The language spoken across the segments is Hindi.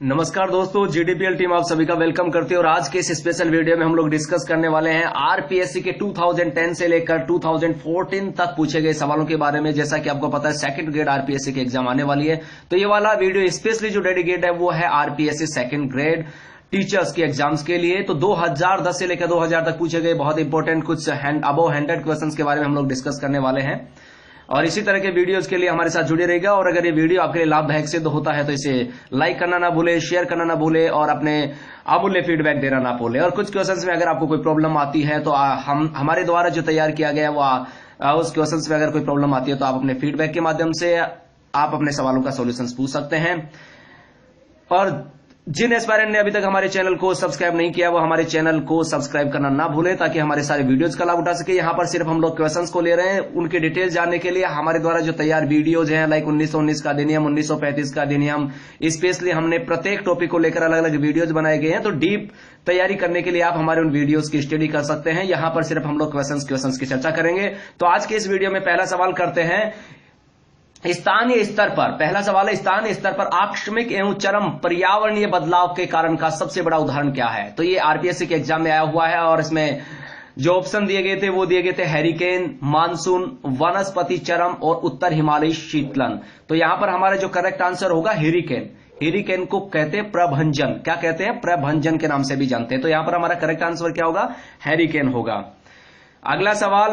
नमस्कार दोस्तों, जीडीपीएल टीम आप सभी का वेलकम करती है। और आज के इस स्पेशल वीडियो में हम लोग डिस्कस करने वाले हैं आरपीएससी के 2010 से लेकर 2014 तक पूछे गए सवालों के बारे में। जैसा कि आपको पता है सेकंड ग्रेड आरपीएससी की एग्जाम आने वाली है, तो ये वाला वीडियो स्पेशली जो डेडिकेट है वो है आरपीएससी सेकंड ग्रेड टीचर्स के एग्जाम्स के लिए। तो 2010 से लेकर 2000 तक पूछे गए बहुत इंपॉर्टेंट कुछ अबव 100 क्वेश्चंस के बारे में हम लोग डिस्कस करने वाले हैं। और इसी तरह के वीडियोस के लिए हमारे साथ जुड़े रहेगा। और अगर ये वीडियो आपके लिए लाभदायक सिद्ध होता है तो इसे लाइक करना ना भूले, शेयर करना ना भूले और अपने अमूल्य फीडबैक देना ना भूले। और कुछ क्वेश्चंस में अगर आपको कोई प्रॉब्लम आती है तो हम हमारे द्वारा जो तैयार किया गया है वो उस क्वेश्चंस में अगर कोई प्रॉब्लम आती है तो आप अपने फीडबैक के माध्यम से आप अपने सवालों का सोल्यूशन पूछ सकते हैं। और जिन एस्पायरेंट ने अभी तक हमारे चैनल को सब्सक्राइब नहीं किया वो हमारे चैनल को सब्सक्राइब करना ना भूले ताकि हमारे सारे वीडियोज का लाभ उठा सके। यहाँ पर सिर्फ हम लोग क्वेश्चंस को ले रहे हैं, उनके डिटेल जानने के लिए हमारे द्वारा जो तैयार वीडियोज हैं लाइक 1919 का अधिनियम, 1935 का अधिनियम, स्पेशली हमने प्रत्येक टॉपिक को लेकर अलग अलग वीडियोज बनाए गए हैं। तो डीप तैयारी करने के लिए आप हमारे उन वीडियोज की स्टडी कर सकते हैं। यहाँ पर सिर्फ हम लोग क्वेश्चंस की चर्चा करेंगे। तो आज के इस वीडियो में पहला सवाल करते हैं स्थानीय स्तर पर। पहला सवाल है स्थानीय स्तर पर आकस्मिक एवं चरम पर्यावरणीय बदलाव के कारण का सबसे बड़ा उदाहरण क्या है। तो ये आरपीएससी के एग्जाम में आया हुआ है और इसमें जो ऑप्शन दिए गए थे वो दिए गए थे हैरिकेन, मानसून, वनस्पति चरम और उत्तर हिमालयी शीतलन। तो यहां पर हमारा जो करेक्ट आंसर होगा हेरिकेन। हेरिकेन को कहते हैं प्रभंजन। क्या कहते हैं? प्रभंजन के नाम से भी जानते हैं। तो यहां पर हमारा करेक्ट आंसर क्या होगा? हैरिकेन होगा। अगला सवाल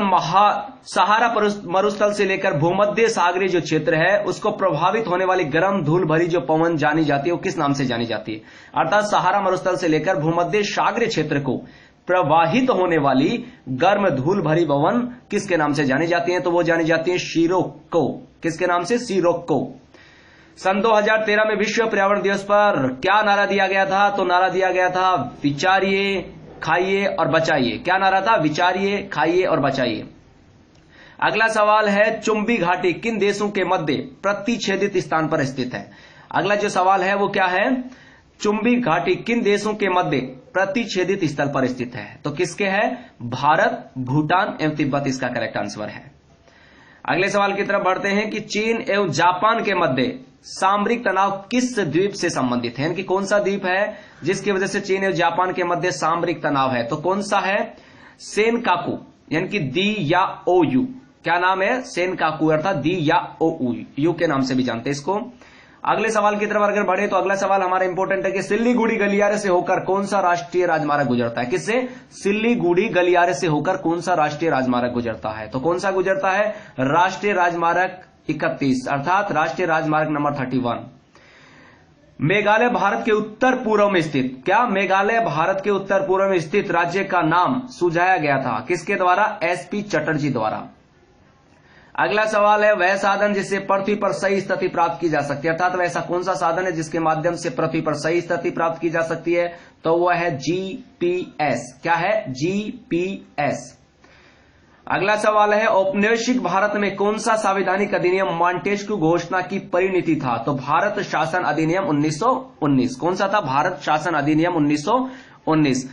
सहारा मरुस्थल से लेकर भूमध्य सागरीय जो क्षेत्र है उसको प्रभावित होने वाली गर्म धूल भरी जो पवन जानी जाती है वो किस नाम से जानी जाती है। अर्थात सहारा मरुस्थल से लेकर भूमध्य सागरीय क्षेत्र को प्रवाहित होने वाली गर्म धूल भरी पवन किसके नाम से जानी जाती है? तो वो जानी जाती है शीरोको। किसके नाम से? शीरोको। सन 2013 में विश्व पर्यावरण दिवस पर क्या नारा दिया गया था? तो नारा दिया गया था विचारिए, खाइए और बचाइए। क्या नारा था? विचारिए, खाइए और बचाइए। अगला सवाल है चुंबी घाटी किन देशों के मध्य प्रतिच्छेदित स्थान पर स्थित है। अगला जो सवाल है वो क्या है? चुंबी घाटी किन देशों के मध्य प्रतिच्छेदित स्थल पर स्थित है। तो किसके है? भारत, भूटान एवं तिब्बत इसका करेक्ट आंसर है। अगले सवाल की तरफ बढ़ते हैं कि चीन एवं जापान के मध्य सामरिक तनाव किस द्वीप से संबंधित है। यानी कि कौन सा द्वीप है जिसकी वजह से चीन और जापान के मध्य सामरिक तनाव है। तो कौन सा है? सेनकाकू, यानी कि दी या ओ यू। क्या नाम है? सेनकाकू अर्थात दी या ओ यू के नाम से भी जानते हैं इसको। अगले सवाल की तरफ अगर बढ़े तो अगला सवाल हमारा इंपॉर्टेंट है कि सिल्लीगुड़ी गलियारे से होकर कौन सा राष्ट्रीय राजमार्ग गुजरता है। किससे? सिल्लीगुड़ी गलियारे से होकर कौन सा राष्ट्रीय राजमार्ग गुजरता है। तो कौन सा गुजरता है? राष्ट्रीय राजमार्ग 31 अर्थात राष्ट्रीय राजमार्ग नंबर 31। मेघालय भारत के उत्तर पूर्व में स्थित, क्या मेघालय भारत के उत्तर पूर्व में स्थित राज्य का नाम सुझाया गया था? किसके द्वारा? एसपी चटर्जी द्वारा। अगला सवाल है वह साधन जिससे पृथ्वी पर सही स्थिति प्राप्त की जा सकती है। अर्थात वह ऐसा कौन सा साधन है जिसके माध्यम से पृथ्वी पर सही स्थिति प्राप्त की जा सकती है। तो वह है जीपीएस। क्या है? जीपीएस। अगला सवाल है औपनिवेशिक भारत में कौन सा संवैधानिक अधिनियम मॉन्टेस्क्यू घोषणा की परिणति था। तो भारत शासन अधिनियम 1919। कौन सा था? भारत शासन अधिनियम 1919।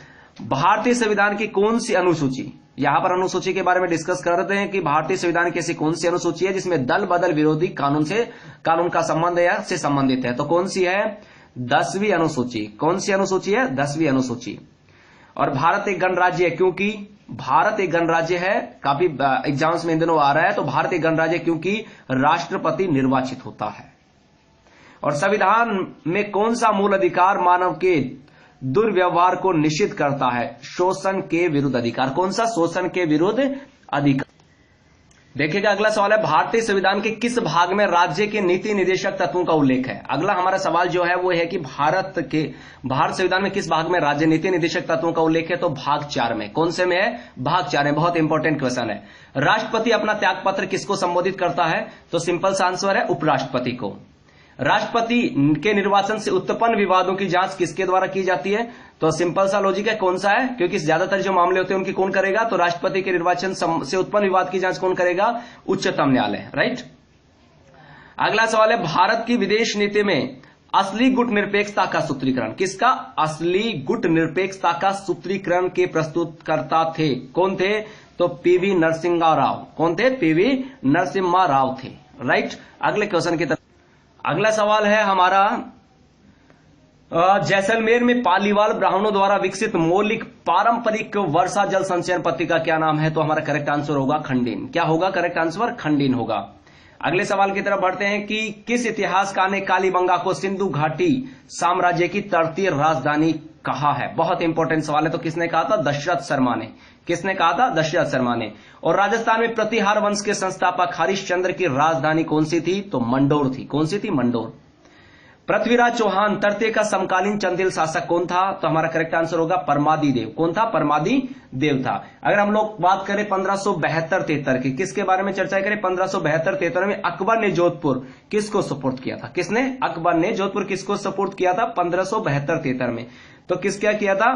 भारतीय संविधान की कौन सी अनुसूची, यहां पर अनुसूची के बारे में डिस्कस करते हैं कि भारतीय संविधान की ऐसी कौन सी अनुसूची है जिसमें दल बदल विरोधी कानून का संबंध या से संबंधित है। तो कौन सी है? 10वीं अनुसूची। कौन सी अनुसूची है? 10वीं अनुसूची। और भारत एक गणराज्य है क्योंकि भारत एक गणराज्य है, काफी एग्जाम्स में इन दिनों आ रहा है। तो भारत एक गणराज्य क्योंकि राष्ट्रपति निर्वाचित होता है। और संविधान में कौन सा मूल अधिकार मानव के दुर्व्यवहार को निषिद्ध करता है? शोषण के विरुद्ध अधिकार। कौन सा? शोषण के विरुद्ध अधिकार। देखिएगा अगला सवाल है भारतीय संविधान के किस भाग में राज्य के नीति निर्देशक तत्वों का उल्लेख है। अगला हमारा सवाल जो है वो है कि भारत संविधान में किस भाग में राज्य नीति निर्देशक तत्वों का उल्लेख है। तो भाग 4 में। कौन से में है? भाग 4 में। बहुत इंपॉर्टेंट क्वेश्चन है। राष्ट्रपति अपना त्यागपत्र किसको संबोधित करता है। तो सिंपल सा आंसर है उपराष्ट्रपति को। राष्ट्रपति के निर्वाचन से उत्पन्न विवादों की जांच किसके द्वारा की जाती है। तो सिंपल सा लॉजिक है कौन सा है, क्योंकि ज्यादातर जो मामले होते हैं उनकी कौन करेगा। तो राष्ट्रपति के निर्वाचन से उत्पन्न विवाद की जांच कौन करेगा? उच्चतम न्यायालय। राइट। अगला सवाल है भारत की विदेश नीति में असली गुट निरपेक्षता का सूत्रीकरण किसका? असली गुट निरपेक्षता का सूत्रीकरण के प्रस्तुतकर्ता थे। कौन थे? तो पीवी नरसिम्हा राव। कौन थे? पीवी नरसिम्हा राव थे। राइट। अगले क्वेश्चन की तरफ अगला सवाल है हमारा जैसलमेर में पालीवाल ब्राह्मणों द्वारा विकसित मौलिक पारंपरिक वर्षा जल संचयन पद्धति का क्या नाम है? तो हमारा करेक्ट आंसर होगा खंडीन। क्या होगा करेक्ट आंसर? खंडीन होगा। अगले सवाल की तरफ बढ़ते हैं कि किस इतिहासकार ने कालीबंगा को सिंधु घाटी साम्राज्य की तृतीय राजधानी कहा है? बहुत इंपॉर्टेंट सवाल है। तो किसने कहा था? दशरथ शर्मा ने। किसने कहा था? दशरथ शर्मा ने। और राजस्थान में प्रतिहार वंश के संस्थापक हरिश्चंद्र की राजधानी कौन सी थी? तो मंडोर थी। कौन सी थी? मंडोर। पृथ्वीराज चौहान तृतीय का समकालीन चंदेल शासक कौन था? तो हमारा करेक्ट आंसर होगा परमादी देव। कौन था? परमादी देव था। अगर हम लोग बात करें 1572-73 की, किसके बारे में चर्चा करें? 1572-73 में अकबर ने जोधपुर किसको सपोर्ट किया था? किसने? अकबर ने जोधपुर किसको सपोर्ट किया था 1572-73 में? तो किसका किया था?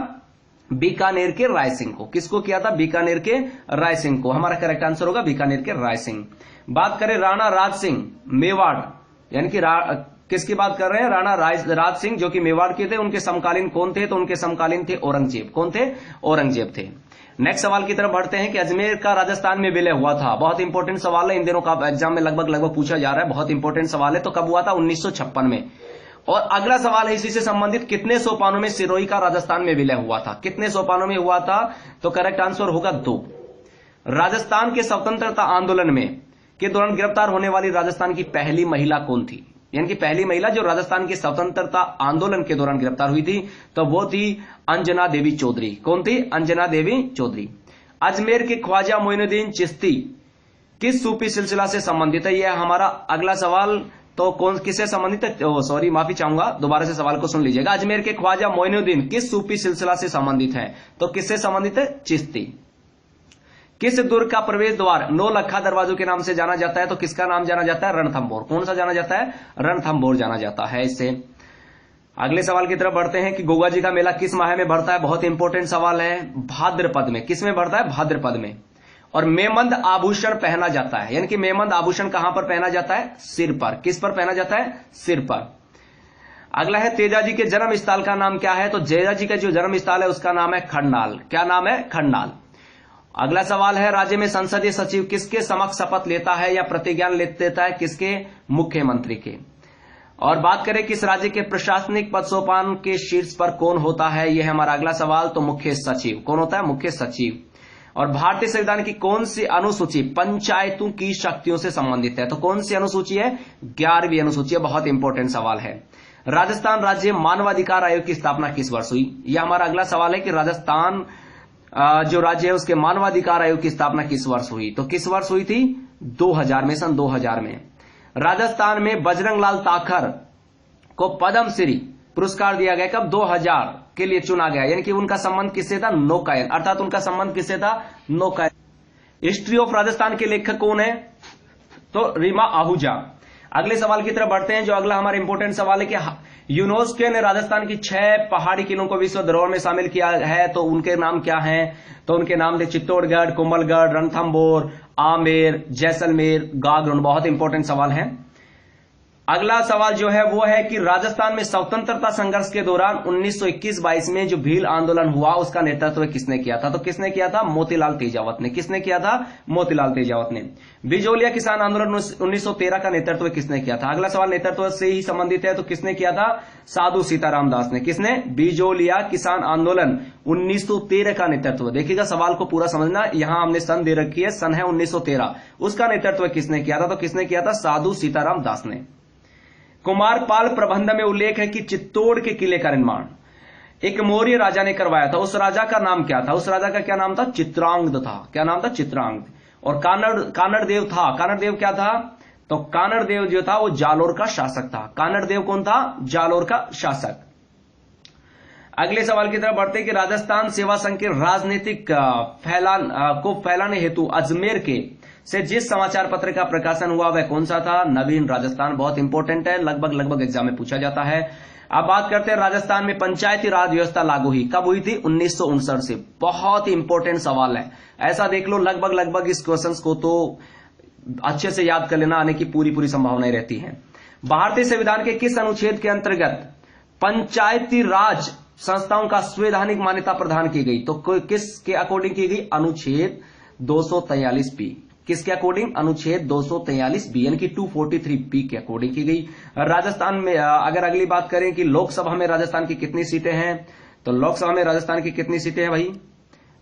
बीकानेर के राय सिंह को। किसको किया था? बीकानेर के राय सिंह को। हमारा करेक्ट आंसर होगा बीकानेर के राय सिंह। बात करें राणा राज सिंह मेवाड़, यानी कि किसकी बात कर रहे हैं? राणा राज सिंह, जो कि मेवाड़ के थे। उनके समकालीन कौन थे? तो उनके समकालीन थे औरंगजेब। कौन थे? औरंगजेब थे। नेक्स्ट सवाल की तरफ बढ़ते हैं कि अजमेर का राजस्थान में विलय हुआ था। बहुत इंपॉर्टेंट सवाल है, इन दिनों का एग्जाम में लगभग पूछा जा रहा है। बहुत इंपॉर्टेंट सवाल है। तो कब हुआ था? 1956 में। और अगला सवाल है इसी से संबंधित, कितने सोपानों में सिरोही का राजस्थान में विलय हुआ था? कितने सोपानों में हुआ था? तो करेक्ट आंसर होगा 2। राजस्थान के स्वतंत्रता आंदोलन में के दौरान गिरफ्तार होने वाली राजस्थान की पहली महिला कौन थी? यानी कि पहली महिला जो राजस्थान के स्वतंत्रता आंदोलन के दौरान गिरफ्तार हुई थी, तो वो थी अंजना देवी चौधरी। कौन थी? अंजना देवी चौधरी। अजमेर के ख्वाजा मोइनुद्दीन चिश्ती किस सूफी सिलसिला से संबंधित है? यह हमारा अगला सवाल। तो कौन किससे संबंधित है? सॉरी, माफी चाहूंगा, दोबारा से सवाल को सुन लीजिएगा। अजमेर के ख्वाजा मोइनुद्दीन किस सूफी सिलसिला से संबंधित है? तो किससे संबंधित है? चिश्ती। किस दुर्ग का प्रवेश द्वार 9 लखा दरवाजों के नाम से जाना जाता है? तो किसका नाम जाना जाता है? रणथंभौर। कौन सा जाना जाता है? रणथंभौर जाना जाता है इससे। अगले सवाल की तरफ बढ़ते हैं कि गोगा जी का मेला किस माह में बढ़ता है? बहुत इंपॉर्टेंट सवाल है। भाद्रपद में। किस में बढ़ता है? भाद्रपद में। और मेमंद आभूषण पहना जाता है, यानी कि मेमंद आभूषण कहां पर पहना जाता है? सिर पर। किस पर पहना जाता है? सिर पर। अगला है तेजा जी के जन्म स्थल का नाम क्या है? तो तेजा जी का जो जन्म स्थल है उसका नाम है खंडाल। क्या नाम है? खंडाल। अगला सवाल है, राज्य में संसदीय सचिव किसके समक्ष शपथ लेता है या प्रतिज्ञान लेता है? किसके? मुख्यमंत्री के। और बात करें किस राज्य के प्रशासनिक पद सोपान के शीर्ष पर कौन होता है? यह हमारा अगला सवाल। तो मुख्य सचिव। कौन होता है? मुख्य सचिव। और भारतीय संविधान की कौन सी अनुसूची पंचायतों की शक्तियों से संबंधित है? तो कौन सी अनुसूची है? 11वीं अनुसूची है। बहुत इंपॉर्टेंट सवाल है। राजस्थान राज्य मानवाधिकार आयोग की स्थापना किस वर्ष हुई? यह हमारा अगला सवाल है कि राजस्थान जो राज्य है उसके मानवाधिकार आयोग की स्थापना किस वर्ष हुई? तो किस वर्ष हुई थी? 2000 में, सन 2000 में। राजस्थान में बजरंग लाल ताखर को पद्मश्री पुरस्कार दिया गया कब? 2000 के लिए चुना गया, यानी कि उनका संबंध किससे था? नौकायन, अर्थात उनका संबंध किससे था? नौकायन। हिस्ट्री ऑफ राजस्थान के लेखक कौन है? तो रीमा आहूजा। अगले सवाल की तरफ बढ़ते हैं। जो अगला हमारा इंपॉर्टेंट सवाल है कि यूनेस्को ने राजस्थान की 6 पहाड़ी किलों को विश्व धरोहर में शामिल किया है, तो उनके नाम क्या हैं? तो उनके नाम थे चित्तौड़गढ़, कुंभलगढ़, रणथंभौर, आमेर, जैसलमेर, गागरोन। बहुत इंपॉर्टेंट सवाल है। अगला सवाल जो है वो है कि राजस्थान में स्वतंत्रता संघर्ष के दौरान 1921-22 में जो भील आंदोलन हुआ उसका नेतृत्व किसने किया था? तो किसने किया था? मोतीलाल तेजावत ने। किसने किया था? मोतीलाल तेजावत ने। बिजोलिया किसान आंदोलन 1913 का नेतृत्व किसने किया था? अगला सवाल नेतृत्व से ही संबंधित है। तो किसने किया था? साधु सीताराम दास ने। किसने? बिजोलिया किसान आंदोलन 1913 का नेतृत्व। देखिएगा सवाल को पूरा समझना, यहां हमने सन दे रखी है, सन है 1913। उसका नेतृत्व किसने किया था? तो किसने किया था? साधु सीताराम दास ने। कुमारपाल प्रबंध में उल्लेख है कि चित्तौड़ के किले का निर्माण एक मौर्य राजा ने करवाया था। उस राजा का नाम क्या था? उस राजा का क्या नाम था? चित्रांगद था। क्या नाम था? चित्रांगद। और कानड़ देव था। कानड़ देव क्या था? तो कानड़ देव जो था वो जालोर का शासक था। कानड़ देव कौन था? जालोर का शासक। अगले सवाल की तरफ बढ़ते कि राजस्थान सेवा संघ के राजनीतिक फैलाने हेतु अजमेर के से जिस समाचार पत्र का प्रकाशन हुआ वह कौन सा था? नवीन राजस्थान। बहुत इंपॉर्टेंट है, लगभग एग्जाम में पूछा जाता है। अब बात करते हैं राजस्थान में पंचायती राज व्यवस्था लागू हुई कब हुई थी? 1959 से। बहुत ही इंपॉर्टेंट सवाल है, ऐसा देख लो लगभग इस क्वेश्चन को तो अच्छे से याद कर लेना, आने की पूरी संभावनाएं रहती है। भारतीय संविधान के किस अनुच्छेद के अंतर्गत पंचायती राज संस्थाओं का संवैधानिक मान्यता प्रदान की गई? तो किस के अकॉर्डिंग की गई? अनुच्छेद 243 बी। किसके अकॉर्डिंग? अनुच्छेद 243 बी यानी कि 243 बी के अकॉर्डिंग की गई। राजस्थान में अगर अगली बात करें कि लोकसभा में राजस्थान की कितनी सीटें हैं, तो लोकसभा में राजस्थान की कितनी सीटें हैं भाई?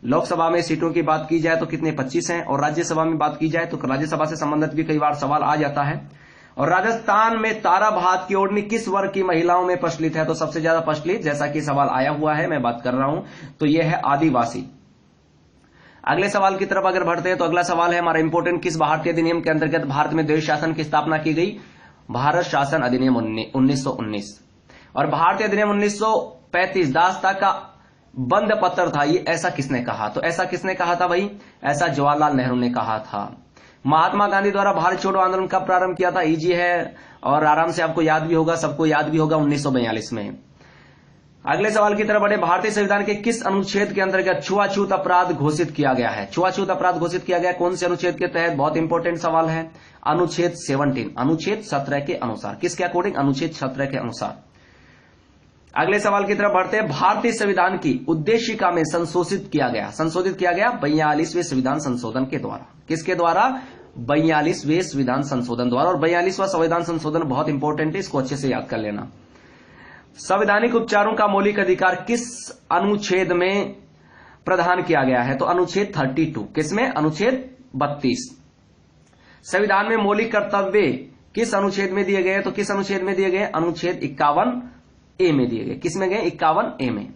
लोकसभा में सीटों की बात की जाए तो कितने? 25 हैं। और राज्यसभा में बात की जाए तो राज्यसभा से संबंधित भी कई बार सवाल आ जाता है। और राजस्थान में तारा भात की ओढ़नी किस वर्ग की महिलाओं में प्रचलित है? तो सबसे ज्यादा प्रचलित, जैसा कि सवाल आया हुआ है, मैं बात कर रहा हूं, तो यह है आदिवासी। अगले सवाल की तरफ अगर बढ़ते हैं तो अगला सवाल है हमारा इंपोर्टेंट, किस भारतीय अधिनियम के अंतर्गत भारत में द्वैध शासन की स्थापना की गई? भारत शासन अधिनियम 1919। और भारतीय अधिनियम 1935 दासता का बंद पत्र था, ये ऐसा किसने कहा? तो ऐसा किसने कहा था भाई? ऐसा जवाहरलाल नेहरू ने कहा था। महात्मा गांधी द्वारा भारत छोड़ो आंदोलन कब प्रारंभ किया था? इजी है और आराम से आपको याद भी होगा, सबको याद भी होगा, 1942 में। अगले सवाल की तरफ बढ़े, भारतीय संविधान के किस अनुच्छेद के अंतर्गत छुआछूत अपराध घोषित किया गया है? छुआछूत अपराध घोषित किया गया कौन से अनुच्छेद के तहत? बहुत इंपॉर्टेंट सवाल है, अनुच्छेद 17, अनुच्छेद 17 के अनुसार। किसके अकॉर्डिंग? अनुच्छेद 17 के अनुसार। अगले सवाल की तरफ बढ़ते हैं, भारतीय संविधान की उद्देशिका में संशोधित किया गया 42वें संविधान संशोधन के द्वारा। किसके द्वारा? 42वें संविधान संशोधन द्वारा। और 42वां संविधान संशोधन बहुत इंपॉर्टेंट है, इसको अच्छे से याद कर लेना। संवैधानिक उपचारों का मौलिक अधिकार किस अनुच्छेद में प्रदान किया गया है? तो अनुच्छेद 32। किसमें? अनुच्छेद 32। संविधान में मौलिक कर्तव्य किस अनुच्छेद में दिए गए? तो किस अनुच्छेद में दिए गए? अनुच्छेद 51A में दिए गए। किसमें गए? 51A में।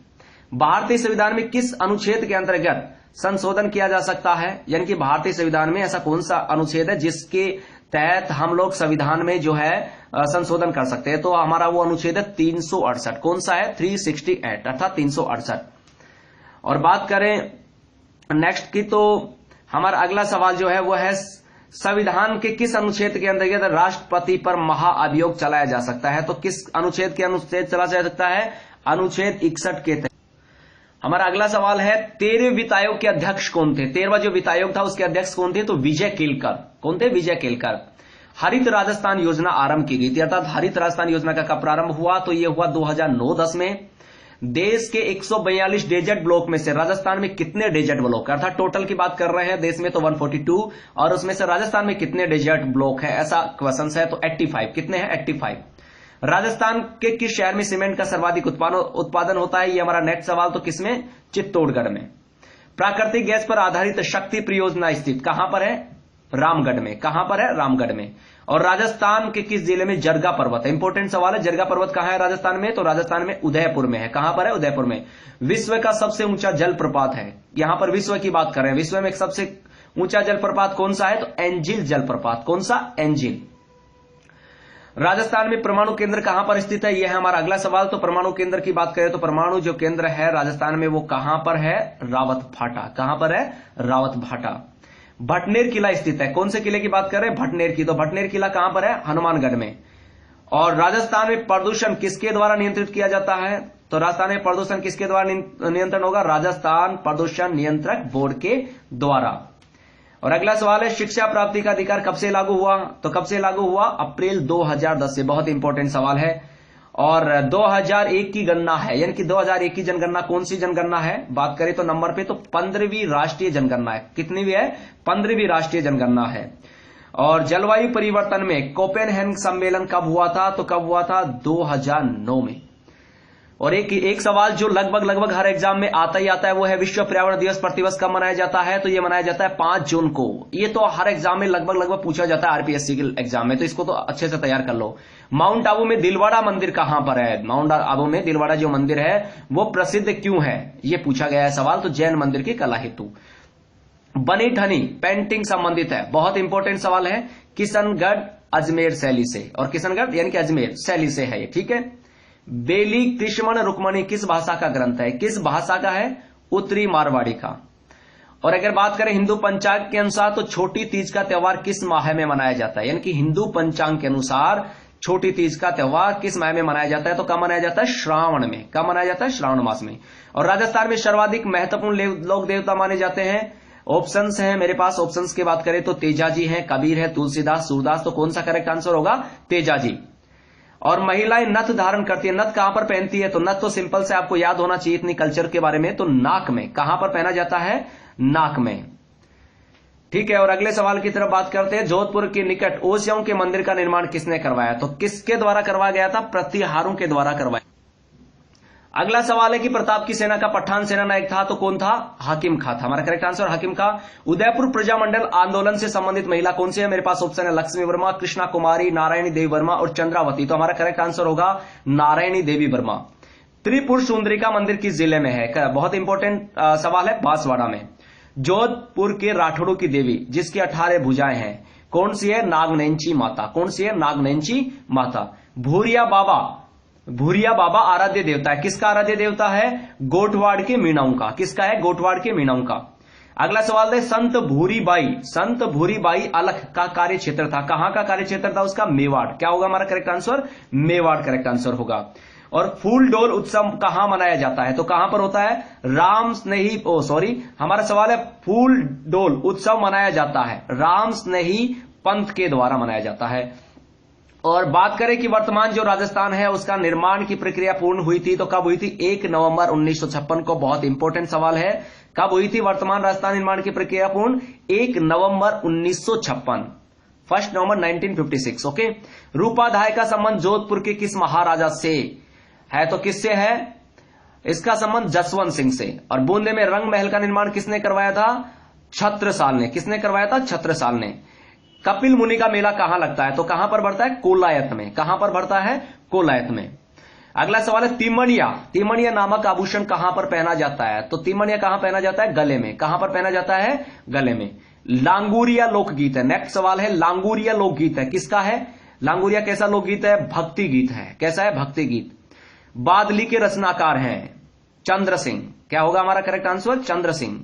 भारतीय संविधान में किस अनुच्छेद के अंतर्गत संशोधन किया जा सकता है? यानी कि भारतीय संविधान में ऐसा कौन सा अनुच्छेद है जिसके तहत हम लोग संविधान में जो है संशोधन कर सकते हैं? तो हमारा वो अनुच्छेद है 368। कौन सा है? 368 अर्थात 368। और बात करें नेक्स्ट की, तो हमारा अगला सवाल जो है वो है, संविधान के किस अनुच्छेद के अंतर्गत राष्ट्रपति पर महाअभियोग चलाया जा सकता है? तो किस अनुच्छेद के अनुच्छेद चला जा सकता है? अनुच्छेद 61 के तहत। हमारा अगला सवाल है, 13वें वित्त आयोग के अध्यक्ष कौन थे? 13वां जो वित्त आयोग था उसके अध्यक्ष कौन थे? तो विजय केलकर। कौन थे? विजय केलकर। हरित राजस्थान योजना आरंभ की गई थी, अर्थात हरित राजस्थान योजना का कब प्रारंभ हुआ? तो यह हुआ 2009-10 में। देश के 142 डेजर्ट ब्लॉक में से राजस्थान में कितने डेजर्ट ब्लॉक, अर्थात टोटल की बात कर रहे हैं, देश में तो 142, और उसमें से राजस्थान में कितने डेजर्ट ब्लॉक है, ऐसा क्वेश्चन है। तो 85। कितने हैं? 85। राजस्थान के किस शहर में सीमेंट का सर्वाधिक उत्पादन होता है? ये हमारा नेक्स्ट सवाल। तो किसमें? चित्तौड़गढ़ में। प्राकृतिक गैस पर आधारित शक्ति परियोजना स्थित कहां पर है? रामगढ़ में। कहां पर है? रामगढ़ में। और राजस्थान के किस जिले में जरगा पर्वत है? इंपॉर्टेंट सवाल है। जरगा पर्वत कहां है राजस्थान में? तो राजस्थान में उदयपुर में है। कहां पर है? उदयपुर में। विश्व का सबसे ऊंचा जलप्रपात है, यहां पर विश्व की बात कर रहे हैं, विश्व में सबसे ऊंचा जलप्रपात कौन सा है? तो एंजिल जलप्रपात। कौन सा? एंजिल। राजस्थान में परमाणु केंद्र कहां पर स्थित है? यह है हमारा अगला सवाल। तो परमाणु केंद्र की बात करें तो परमाणु जो केंद्र है राजस्थान में वो कहां पर है? रावतभाटा। कहां पर है? रावतभाटा। भटनेर किला स्थित है, कौन से किले की बात कर रहे हैं? भटनेर की। तो भटनेर किला कहां पर है? हनुमानगढ़ में। और राजस्थान में प्रदूषण किसके द्वारा नियंत्रित किया जाता है? तो राजस्थान में प्रदूषण किसके द्वारा नियंत्रण होगा? राजस्थान प्रदूषण नियंत्रक बोर्ड के द्वारा। और अगला सवाल है, शिक्षा प्राप्ति का अधिकार कब से लागू हुआ? तो कब से लागू हुआ? अप्रैल 2010 से। बहुत इंपॉर्टेंट सवाल है। और 2001 की गणना है, यानी कि 2001 की जनगणना कौन सी जनगणना है? बात करें तो नंबर पे तो 15वीं राष्ट्रीय जनगणना है। कितनी भी है? 15वीं राष्ट्रीय जनगणना है। और जलवायु परिवर्तन में कोपेनहेगन सम्मेलन कब हुआ था? तो कब हुआ था? 2009 में। और एक सवाल जो लगभग हर एग्जाम में आता ही आता है वो है, विश्व पर्यावरण दिवस प्रतिवर्ष कब मनाया जाता है? तो ये मनाया जाता है 5 जून को। ये तो हर एग्जाम में लगभग पूछा जाता है आरपीएससी के एग्जाम में, तो इसको तो अच्छे से तैयार कर लो। माउंट आबू में दिलवाड़ा मंदिर कहां पर है? माउंट आबू में दिलवाड़ा जो मंदिर है वो प्रसिद्ध क्यों है? ये पूछा गया है सवाल। तो जैन मंदिर की कला हेतु। बनी ठनी पेंटिंग संबंधित है, बहुत इंपॉर्टेंट सवाल है, किशनगढ़ अजमेर शैली से। और किशनगढ़ यानी कि अजमेर शैली से है ये, ठीक है। बेली कृष्ण रुक्मणी किस भाषा का ग्रंथ है? किस भाषा का है? उत्तरी मारवाड़ी का। और अगर बात करें हिंदू पंचांग के अनुसार तो छोटी तीज का त्यौहार किस माह में मनाया जाता है? यानी कि हिंदू पंचांग के अनुसार छोटी तीज का त्यौहार किस माह में मनाया जाता है? तो कब मनाया जाता है? श्रावण में। कब मनाया जाता है? श्रावण मास में। और राजस्थान में सर्वाधिक महत्वपूर्ण लोक देवता माने जाते हैं। ऑप्शंस हैं मेरे पास, ऑप्शंस की बात करें तो तेजाजी हैं, कबीर है, तुलसीदास, सूरदास। तो कौन सा करेक्ट आंसर होगा? तेजाजी। और महिलाएं नथ धारण करती है, नथ कहां पर पहनती है? तो नथ तो सिंपल से आपको याद होना चाहिए इतनी कल्चर के बारे में, तो नाक में। कहां पर पहना जाता है? नाक में। ठीक है, और अगले सवाल की तरफ बात करते हैं। जोधपुर के निकट ओसियाओं के मंदिर का निर्माण किसने करवाया? तो किसके द्वारा करवाया गया था? प्रतिहारों के द्वारा करवाया। अगला सवाल है कि प्रताप की सेना का पठान सेना नायक था, तो कौन था? हाकिम खां था। हमारा करेक्ट आंसर हाकिम खां। उदयपुर प्रजामंडल आंदोलन से संबंधित महिला कौन सी है? मेरे पास ऑप्शन है लक्ष्मी वर्मा, कृष्णा कुमारी, नारायणी देवी वर्मा और चंद्रावती। तो हमारा करेक्ट आंसर होगा नारायणी देवी वर्मा। त्रिपुर सुंदरी का मंदिर किस जिले में है? बहुत इंपॉर्टेंट सवाल है, बांसवाड़ा में। जोधपुर के राठौड़ों की देवी जिसकी 18 भुजाएं हैं, कौन सी है? नागनैंची माता। कौन सी है? नागनैंची माता। भूरिया बाबा आराध्य देवता है। किसका आराध्य देवता है? गोठवाड़ के मीणाओं का। किसका है? गोठवाड़ के मीणाओं का। अगला सवाल है संत भूरीबाई अलख का कार्य क्षेत्र था। कहां का कार्य क्षेत्र था उसका? मेवाड़। क्या होगा हमारा correct answer? Mewar correct answer होगा। और फूल डोल उत्सव कहां मनाया जाता है? तो कहां पर होता है? हमारा सवाल है फूल डोल उत्सव मनाया जाता है राम स्नेही पंथ के द्वारा मनाया जाता है। और बात करें कि वर्तमान जो राजस्थान है उसका निर्माण की प्रक्रिया पूर्ण हुई थी, तो कब हुई थी? 1 नवंबर 1956 को। बहुत इंपॉर्टेंट सवाल है, कब हुई थी वर्तमान राजस्थान निर्माण की प्रक्रिया पूर्ण? 1 नवंबर 1956, 1 नवंबर 1956। ओके। रूपाधाय का संबंध जोधपुर के किस महाराजा से है? तो किससे है? इसका संबंध जसवंत सिंह से। और बूंदे में रंग महल का निर्माण किसने करवाया था? छत्रसाल ने। किसने करवाया था? छत्रसाल ने। कपिल मुनि का मेला कहां लगता है? तो कहां पर बढ़ता है? कोलायत में। कहां पर बढ़ता है? कोलायत में। अगला सवाल है तिमणिया नामक आभूषण कहां पर पहना जाता है? तो तिमणिया कहां पहना जाता है? गले में। कहां पर पहना जाता है? गले में। लांगूरिया लोकगीत है। नेक्स्ट सवाल है लांगूरिया लोकगीत है, किसका है? लांगूरिया कैसा लोकगीत है? भक्ति गीत है। कैसा है? भक्ति गीत। बादली के रचनाकार हैं चंद्र सिंह। क्या होगा हमारा करेक्ट आंसर? चंद्र सिंह।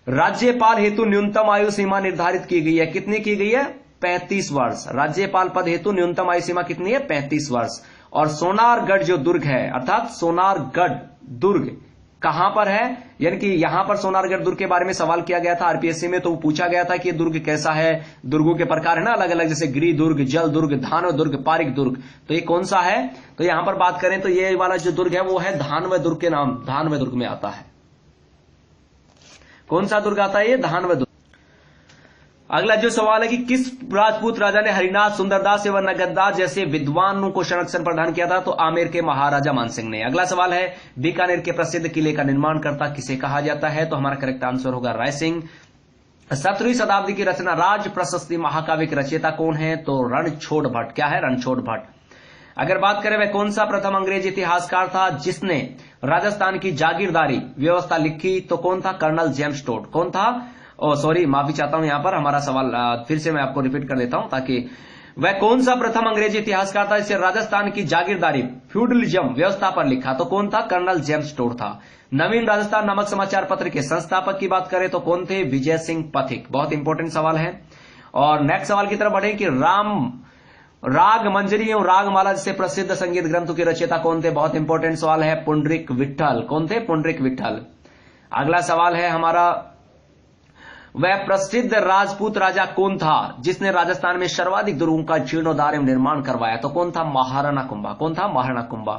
राज्यपाल हेतु न्यूनतम आयु सीमा निर्धारित की गई है। कितनी की गई है? 35 वर्ष। राज्यपाल पद हेतु न्यूनतम आयु सीमा कितनी है? 35 वर्ष। और सोनारगढ़ जो दुर्ग है, अर्थात सोनारगढ़ दुर्ग कहां पर है? यानी कि यहां पर सोनारगढ़ दुर्ग के बारे में सवाल किया गया था आरपीएससी में, तो पूछा गया था कि दुर्ग कैसा है। दुर्गों के प्रकार है ना अलग अलग, जैसे गिरि दुर्ग, जल दुर्ग, धानव दुर्ग, पारिक दुर्ग। तो ये कौन सा है? तो यहां पर बात करें तो ये वाला जो दुर्ग है वो है धानव दुर्ग के नाम, धानव दुर्ग में आता है। कौन सा दुर्ग आता है? ये धानव दुर्ग। अगला जो सवाल है कि किस राजपूत राजा ने हरिनाथ, सुंदरदास एवं नगददास जैसे विद्वानों को संरक्षण प्रदान किया था? तो आमेर के महाराजा मानसिंह ने। अगला सवाल है बीकानेर के प्रसिद्ध किले का निर्माणकर्ता किसे कहा जाता है? तो हमारा करेक्ट आंसर होगा राय सिंह। 17वीं शताब्दी की रचना राज प्रशस्ति महाकाव्य के रचयिता कौन है? तो रणछोड़ भट्ट। क्या है? रणछोड़ भट्ट। अगर बात करें वह कौन सा प्रथम अंग्रेज इतिहासकार था जिसने राजस्थान की जागीरदारी व्यवस्था लिखी? तो कौन था? Colonel James Tod. कौन था? माफी चाहता हूं, यहां पर हमारा सवाल फिर से मैं आपको रिपीट कर देता हूं ताकि वह कौन सा प्रथम अंग्रेजी इतिहासकार था जिसने राजस्थान की जागीरदारी फ्यूडलिज्म व्यवस्था पर लिखा? तो कौन था? कर्नल जेम्स टोड था। नवीन राजस्थान नामक समाचार पत्र के संस्थापक की बात करें तो कौन थे? विजय सिंह पथिक। बहुत इंपॉर्टेंट सवाल है। और नेक्स्ट सवाल की तरफ बढ़े कि राग मंजरी एवं रागमाला जैसे प्रसिद्ध संगीत ग्रंथों के रचयिता कौन थे? बहुत इंपॉर्टेंट सवाल है, पुंडरीक विट्ठल। कौन थे? पुंडरीक विट्ठल। अगला सवाल है हमारा वह प्रसिद्ध राजपूत राजा कौन था जिसने राजस्थान में सर्वाधिक दुर्गों का जीर्णोद्धार एवं निर्माण करवाया? तो कौन था? महाराणा कुंभा। कौन था? महाराणा कुंभा।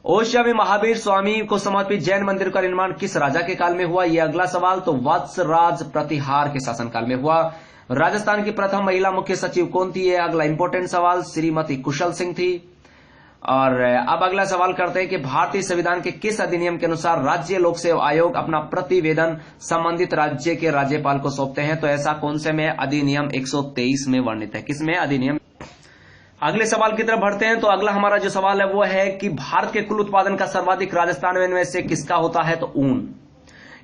ओडिशा में महावीर स्वामी को समर्पित जैन मंदिर का निर्माण किस राजा के काल में हुआ? यह अगला सवाल तो वत्सराज प्रतिहार के शासनकाल में हुआ। राजस्थान की प्रथम महिला मुख्य सचिव कौन थी? यह अगला इंपॉर्टेंट सवाल श्रीमती कुशल सिंह थी। और अब अगला सवाल करते हैं कि भारतीय संविधान के किस अधिनियम के अनुसार राज्य लोक सेवा आयोग अपना प्रतिवेदन संबंधित राज्य के राज्यपाल को सौंपते हैं? तो ऐसा कौन से में? अधिनियम 123 में वर्णित है। किसमें? अधिनियम। अगले सवाल की तरफ बढ़ते हैं। तो अगला हमारा जो सवाल है वो है कि भारत के कुल उत्पादन का सर्वाधिक राजस्थान में से किसका होता है? तो ऊन।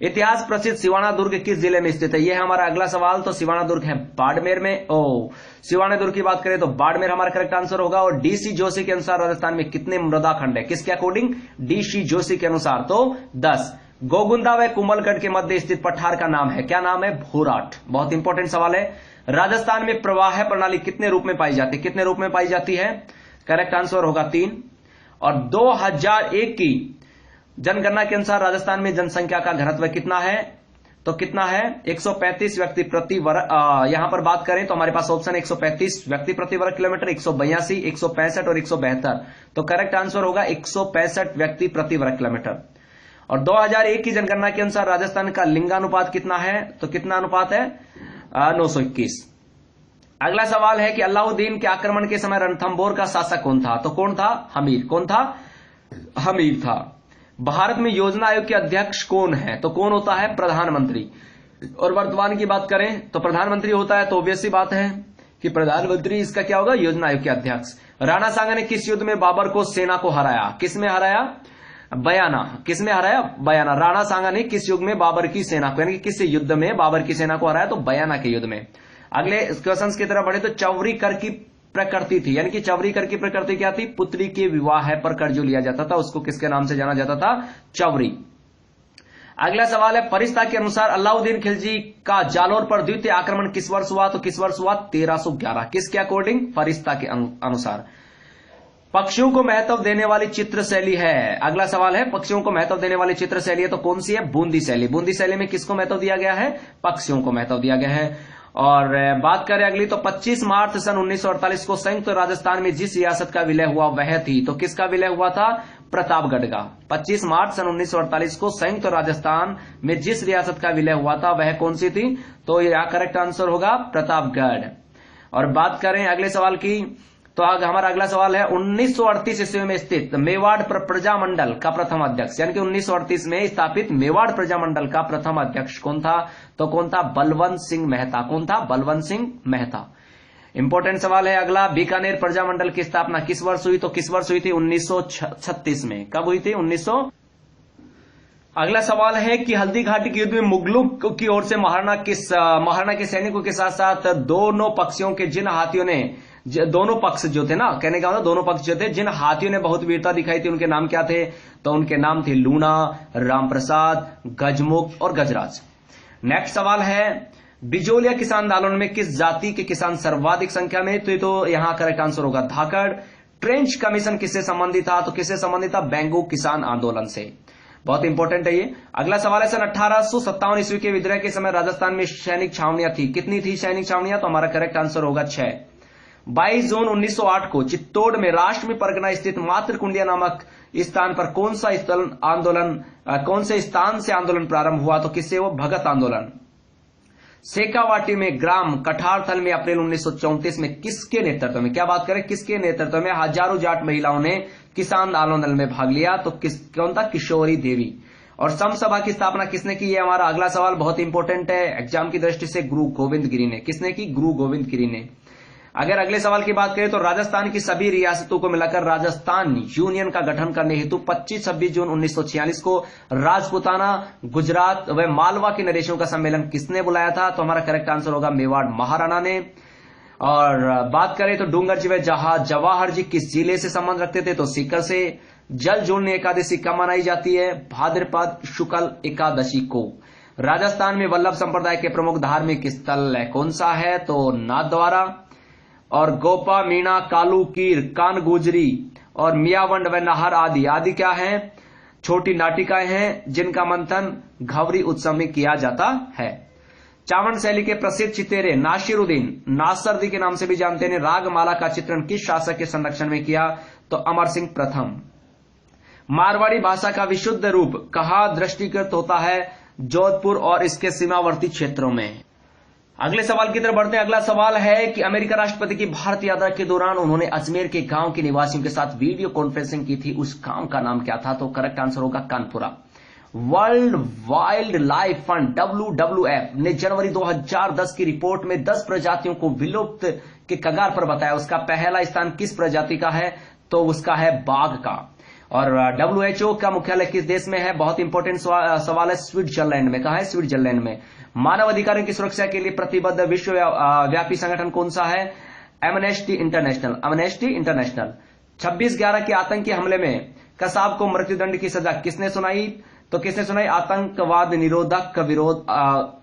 इतिहास प्रसिद्ध सिवाना दुर्ग किस जिले में स्थित है? यह है हमारा अगला सवाल। तो सिवाना दुर्ग है बाड़मेर में। सिवाना दुर्ग की बात करें तो बाड़मेर हमारा करेक्ट आंसर होगा। और डीसी जोशी के अनुसार राजस्थान में कितने मृदा खंड है? किसके अकॉर्डिंग? डीसी जोशी के अनुसार तो 10। गोगुंदा व कुंभलगढ़ के मध्य स्थित पठार का नाम है? क्या नाम है? भोराट। बहुत इंपॉर्टेंट सवाल है। राजस्थान में प्रवाह प्रणाली कितने रूप में पाई जाती है? कितने रूप में पाई जाती है? करेक्ट आंसर होगा 3। और 2001 की जनगणना के अनुसार राजस्थान में जनसंख्या का घनत्व कितना है? तो कितना है? 135 व्यक्ति प्रति वर्ग। यहां पर बात करें तो हमारे पास ऑप्शन 135 व्यक्ति प्रति वर्ग किलोमीटर, 182, 165 और 172। तो करेक्ट आंसर होगा 165 व्यक्ति प्रति वर्ग किलोमीटर। और 2001 की जनगणना के अनुसार राजस्थान का लिंगानुपात कितना है? तो कितना अनुपात है? 921। अगला सवाल है कि अलाउद्दीन के आक्रमण के समय रणथंभौर का शासक कौन था? तो कौन था? हमीर। कौन था? हमीर था। भारत में योजना आयोग के अध्यक्ष कौन है? तो कौन होता है? प्रधानमंत्री। और वर्तमान की बात करें तो प्रधानमंत्री होता है, तो ऑब्वियस सी बात है कि प्रधानमंत्री इसका क्या होगा? योजना आयोग के अध्यक्ष। राणा सांगा ने किस युद्ध में बाबर को सेना को हराया? किस में हराया? बयाना। किस में हराया? बयाना। राणा सांगा ने किस युग में बाबर की सेना को, यानी कि किस युद्ध में बाबर की सेना को हराया? तो बयाना के युद्ध में। अगले क्वेश्चन की तरफ बढ़े तो चौवरी कर की प्रकृति थी, यानी कि चौवरी कर की प्रकृति क्या थी? पुत्री के विवाह पर कर जो लिया जाता था उसको किसके नाम से जाना जाता था? चौवरी। अगला सवाल है, फरिश्ता के अनुसार अलाउद्दीन खिलजी का जालोर पर द्वितीय आक्रमण किस वर्ष हुआ? तो किस वर्ष हुआ? 1311। किसके अकॉर्डिंग? फरिश्ता के अनुसार। पक्षियों को महत्व देने वाली चित्र शैली है। अगला सवाल है, पक्षियों को महत्व देने वाली चित्र शैली है तो कौन सी है? बूंदी शैली। बूंदी शैली में किसको महत्व दिया गया है? पक्षियों को महत्व दिया गया है। और बात करें अगली तो 25 मार्च सन 1948 को संयुक्त राजस्थान में जिस रियासत का विलय हुआ वह थी, तो किसका विलय हुआ था? प्रतापगढ़ का। 25 मार्च सन 1948 को संयुक्त राजस्थान में जिस रियासत का विलय हुआ था वह कौन सी थी? तो यह करेक्ट आंसर होगा प्रतापगढ़। और बात करें अगले सवाल की तो हमारा अगला सवाल है, 1938 ईस्वी में स्थित मेवाड़ प्रजामंडल का प्रथम अध्यक्ष, यानी कि 1938 में स्थापित मेवाड़ प्रजामंडल का प्रथम अध्यक्ष कौन था? तो कौन था? बलवंत सिंह मेहता। कौन था? बलवंत सिंह मेहता। इंपॉर्टेंट सवाल है अगला, बीकानेर प्रजामंडल की स्थापना किस वर्ष हुई? तो किस वर्ष हुई थी? 1936 में। कब हुई थी? 1900। अगला सवाल है कि हल्दी घाटी के युद्ध में मुगलों की ओर से महाराणा के सैनिकों के साथ साथ दोनों पक्षों के जिन हाथियों ने, दोनों पक्ष जो थे ना, कहने का मतलब दोनों पक्ष जो थे, जिन हाथियों ने बहुत वीरता दिखाई थी उनके नाम क्या थे? तो उनके नाम थे लूणा, रामप्रसाद, गजमुख और गजराज। नेक्स्ट सवाल है, बिजोलिया किसान आंदोलन में किस जाति के किसान सर्वाधिक संख्या में? तो यहां करेक्ट आंसर होगा धाकड़। ट्रेंच कमीशन किससे संबंधित था? तो किससे संबंधित था? बेंगू किसान आंदोलन से। बहुत इंपॉर्टेंट है ये। अगला सवाल है, सन 1857 ईस्वी के विद्रोह के समय राजस्थान में सैनिक छावनियां थी। कितनी थी सैनिक छावनियां? तो हमारा करेक्ट आंसर होगा 6। 22 जून 1908 को चित्तौड़ में राष्ट्र में परगना स्थित मातृकुंडिया नामक स्थान पर कौन से स्थान से आंदोलन प्रारंभ हुआ? तो किससे? वो भगत आंदोलन। शेखावाटी में ग्राम कठारथल में अप्रैल 1934 में किसके नेतृत्व में, क्या बात करें, किसके नेतृत्व में हजारों जाट महिलाओं ने किसान आंदोलन में भाग लिया? तो कौन था? किशोरी देवी। और समसभा की स्थापना किसने की? है हमारा अगला सवाल, बहुत इंपॉर्टेंट है एग्जाम की दृष्टि से। गुरु गोविंद गिरी ने। किसने की? गुरु गोविंद गिरी ने। अगर अगले सवाल की बात करें तो राजस्थान की सभी रियासतों को मिलाकर राजस्थान यूनियन का गठन करने हेतु 25-26 जून 1946 को राजपुताना, गुजरात व मालवा के नरेशों का सम्मेलन किसने बुलाया था? तो हमारा करेक्ट आंसर होगा मेवाड़ महाराणा ने। और बात करें तो डूंगर जी व जवाहर जी किस जिले से संबंध रखते थे? तो सीकर से। जल जोड़नी एकादशी कब मनाई जाती है? भाद्रपद शुक्ल एकादशी को। राजस्थान में वल्लभ संप्रदाय के प्रमुख धार्मिक स्थल कौन सा है? तो नाथद्वारा। और गोपा, मीणा, कालू, कीर, कान गुजरी और मियावंड व नाहर आदि क्या हैं? छोटी नाटिकाएं हैं जिनका मंथन घवरी उत्सव में किया जाता है। चावन शैली के प्रसिद्ध चितेरे नासिरुद्दीन नासरदी के नाम से भी जानते हैं, रागमाला का चित्रण किस शासक के संरक्षण में किया? तो अमर सिंह प्रथम। मारवाड़ी भाषा का विशुद्ध रूप कहाँ दृष्टिगत होता है? जोधपुर और इसके सीमावर्ती क्षेत्रों में। अगले सवाल की तरफ बढ़ते हैं। अगला सवाल है कि अमेरिका राष्ट्रपति की भारत यात्रा के दौरान उन्होंने अजमेर के गांव के निवासियों के साथ वीडियो कॉन्फ्रेंसिंग की थी, उस गांव का नाम क्या था? तो करेक्ट आंसर होगा Kanpura. World wild life fund WWF ने जनवरी 2010 की रिपोर्ट में 10 प्रजातियों को विलुप्त के कगार पर बताया। उसका पहला स्थान किस प्रजाति का है? तो उसका है बाघ का। और WHO का मुख्यालय किस देश में है? बहुत इंपॉर्टेंट सवाल है, स्विट्जरलैंड में। कहा है? स्विट्जरलैंड में। मानव अधिकारों की सुरक्षा के लिए प्रतिबद्ध विश्वव्यापी संगठन कौन सा है? Amnesty international. Amnesty international. 26/11 के आतंकी हमले में कसाब को मृत्युदंड की सजा किसने सुनाई? तो किसने सुनाई? आतंकवाद निरोधक विरोध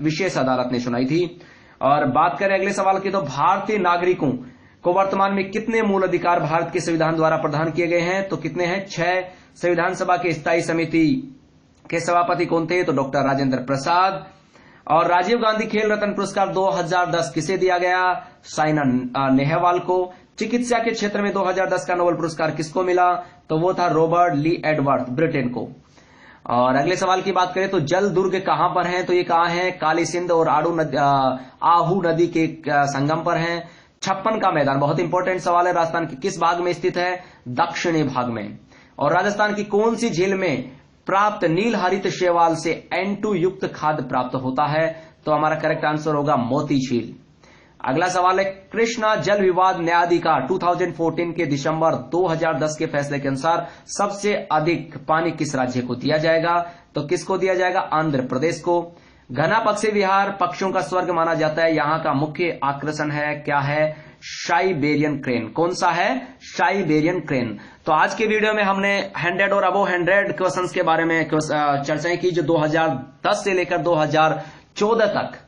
विशेष अदालत ने सुनाई थी। और बात करें अगले सवाल की तो भारतीय नागरिकों को वर्तमान में कितने मूल अधिकार भारत के संविधान द्वारा प्रदान किए गए हैं? तो कितने हैं? 6। संविधान सभा के स्थायी समिति के सभापति कौन थे? तो डॉक्टर राजेंद्र प्रसाद। और राजीव गांधी खेल रत्न पुरस्कार 2010 किसे दिया गया? साइना नेहवाल को। चिकित्सा के क्षेत्र में 2010 का नोबेल पुरस्कार किसको मिला? तो वो था रॉबर्ट ली एडवर्ड, ब्रिटेन को। और अगले सवाल की बात करें तो जल दुर्ग कहां पर हैं, तो ये कहां है, काली सिंध और आहू नदी के संगम पर हैं। 56 का मैदान, बहुत इंपॉर्टेंट सवाल है, राजस्थान के किस भाग में स्थित है, दक्षिणी भाग में। और राजस्थान की कौन सी झील में प्राप्त नील हरित शैवाल से N2 युक्त खाद्य प्राप्त होता है, तो हमारा करेक्ट आंसर होगा मोती झील। अगला सवाल है, कृष्णा जल विवाद न्यायाधिकार 2014 के दिसंबर 2010 के फैसले के अनुसार सबसे अधिक पानी किस राज्य को दिया जाएगा, तो किसको दिया जाएगा, आंध्र प्रदेश को। घना पक्षी विहार पक्षियों का स्वर्ग माना जाता है, यहां का मुख्य आकर्षण है, क्या है, साइबेरियन क्रेन। कौन सा है, साइबेरियन क्रेन। तो आज के वीडियो में हमने 100 और अबव 100 क्वेश्चंस के बारे में चर्चाएं की, जो 2010 से लेकर 2014 तक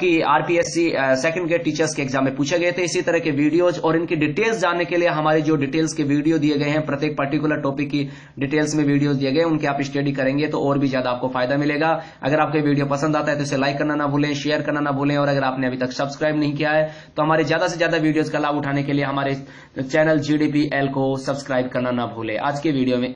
की आरपीएससी सेकंड ग्रेड टीचर्स के एग्जाम में पूछे गए थे। इसी तरह के वीडियोज और इनकी डिटेल्स जानने के लिए हमारे जो डिटेल्स के वीडियो दिए गए हैं, प्रत्येक पर्टिकुलर टॉपिक की डिटेल्स में वीडियोज दिए गए, उनके आप स्टडी करेंगे तो और भी ज्यादा आपको फायदा मिलेगा। अगर आपको वीडियो पसंद आता है तो इसे लाइक करना ना भूलें, शेयर करना ना भूलें, और अगर आपने अभी तक सब्सक्राइब नहीं किया है तो हमारे ज्यादा से ज्यादा वीडियोज का लाभ उठाने के लिए हमारे चैनल GDPL को सब्सक्राइब करना ना भूलें। आज के वीडियो में